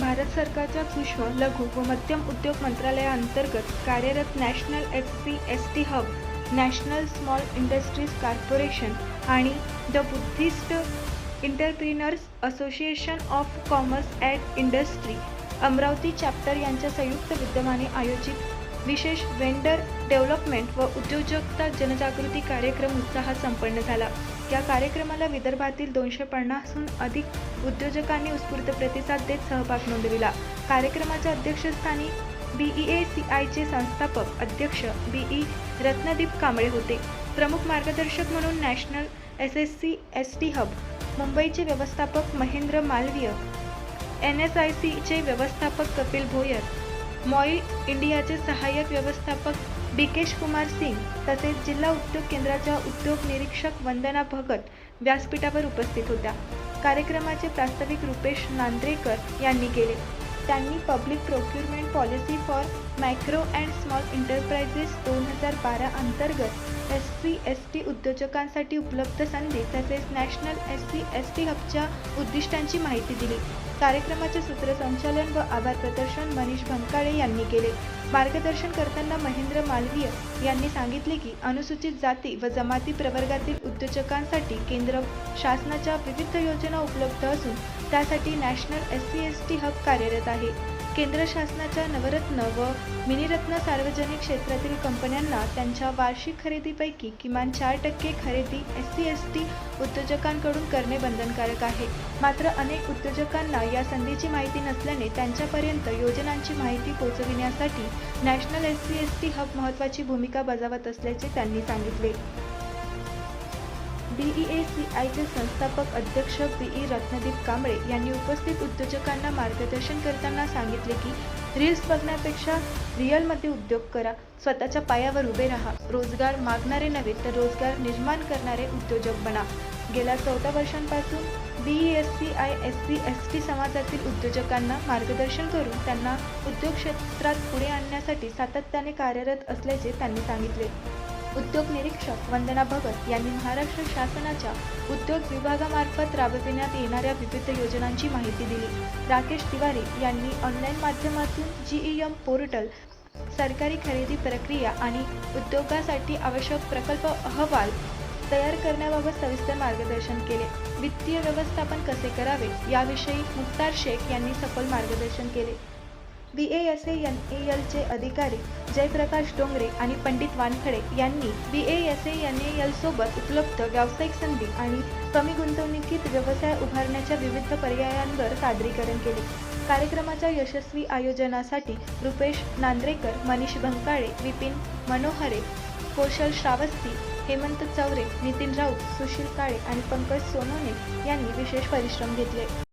भारत सरकारच्या सूक्ष्म, लघु व मध्यम उद्योग मंत्रालयाअंतर्गत कार्यरत national SC/ST hub, national small industries corporation आणि the Buddhist entrepreneurs association of commerce and industry Amravati chapter यांच्या संयुक्त विद्यमाने आयोजित विशेष वेंडर डेव्हलपमेंट व उद्योजकता जनजागृती कार्यक्रम उत्साहात संपन्न झाला. या कार्यक्रमाला विदर्भातील 250हून अधिक उद्योजकांनी उत्स्फूर्त प्रतिसाद देत सहभाग नोंदविला. कार्यक्रमाच्या अध्यक्षस्थानी BEACIचे संस्थापक अध्यक्ष BE रत्नदीप कांबळे होते. प्रमुख मार्गदर्शक म्हणून नॅशनल SSC/ST हब मुंबईचे व्यवस्थापक महेंद्र मालवीय, NSICचे व्यवस्थापक कपिल भोयर, मॉईल इंडियाचे सहाय्यक व्यवस्थापक बिकेश कुमार सिंग तसेच जिल्हा उद्योग केंद्राच्या उद्योग निरीक्षक वंदना भगत व्यासपीठावर उपस्थित होत्या. कार्यक्रमाचे प्रास्ताविक रुपेश नांद्रेकर यांनी केले. त्यांनी public procurement policy for micro and small enterprises 2012 अंतर्गत SC/ST उद्योजकांसाठी उपलब्ध संधी तसेच नॅशनल SC/ST हबच्या उद्दिष्टांची माहिती दिली. कार्यक्रमाचे सूत्रसंचालन व आभार प्रदर्शन मनीष भंकाळे यांनी केले. मार्गदर्शन करताना महेंद्र मालवीय यांनी सांगितले की अनुसूचित जाती व जमाती प्रवर्गातील उद्योजकांसाठी केंद्र शासनाच्या विविध योजना उपलब्ध असून त्यासाठी नॅशनल SC/ST हब कार्यरत आहे. केंद्र शासनाच्या नवरत्न व मिनिरत्न सार्वजनिक क्षेत्रातील कंपन्यांना त्यांच्या वार्षिक खरेदीपैकी किमान 4% खरेदी SC/ST उद्योजकांकडून करणे बंधनकारक आहे. मात्र अनेक उद्योजकांना या संधीची माहिती नसल्याने त्यांच्यापर्यंत योजनांची माहिती पोहोचविण्यासाठी नॅशनल SC/ST हब महत्त्वाची भूमिका बजावत असल्याचे त्यांनी सांगितले. BEACIचे संस्थापक अध्यक्ष BE रत्नदीप कांबळे यांनी उपस्थित उद्योजकांना मार्गदर्शन करताना सांगितले की रील्स बघण्यापेक्षा रिअलमध्ये उद्योग करा, स्वतःच्या पायावर उभे राहा, रोजगार मागणारे नव्हे तर रोजगार निर्माण करणारे उद्योजक बना. गेल्या 14 वर्षांपासून BEACI SC/ST समाजातील उद्योजकांना मार्गदर्शन करून त्यांना उद्योग क्षेत्रात पुढे आणण्यासाठी सातत्याने कार्यरत असल्याचे त्यांनी सांगितले. उद्योग निरीक्षक वंदना भगत यांनी महाराष्ट्र शासनाच्या उद्योग विभागामार्फत राबविण्यात येणाऱ्या विविध योजनांची माहिती दिली. राकेश तिवारी यांनी ऑनलाईन माध्यमातून GEM पोर्टल, सरकारी खरेदी प्रक्रिया आणि उद्योगासाठी आवश्यक प्रकल्प अहवाल तयार करण्याबाबत सविस्तर मार्गदर्शन केले. वित्तीय व्यवस्थापन कसे करावे याविषयी मुख्तार शेख यांनी सखोल मार्गदर्शन केले. BASANALचे अधिकारी जयप्रकाश डोंगरे आणि पंडित वानखडे यांनी BASANAL सोबत उपलब्ध व्यावसायिक संधी आणि कमी गुंतवणुकीत व्यवसाय उभारण्याच्या विविध पर्यायांवर सादरीकरण केले. कार्यक्रमाच्या यशस्वी आयोजनासाठी रुपेश नांद्रेकर, मनीष भंकाळे, विपिन मनोहरे, कौशल श्रावस्ती, हेमंत चौरे, नितीन राऊत, सुशील काळे आणि पंकज सोनोने यांनी विशेष परिश्रम घेतले.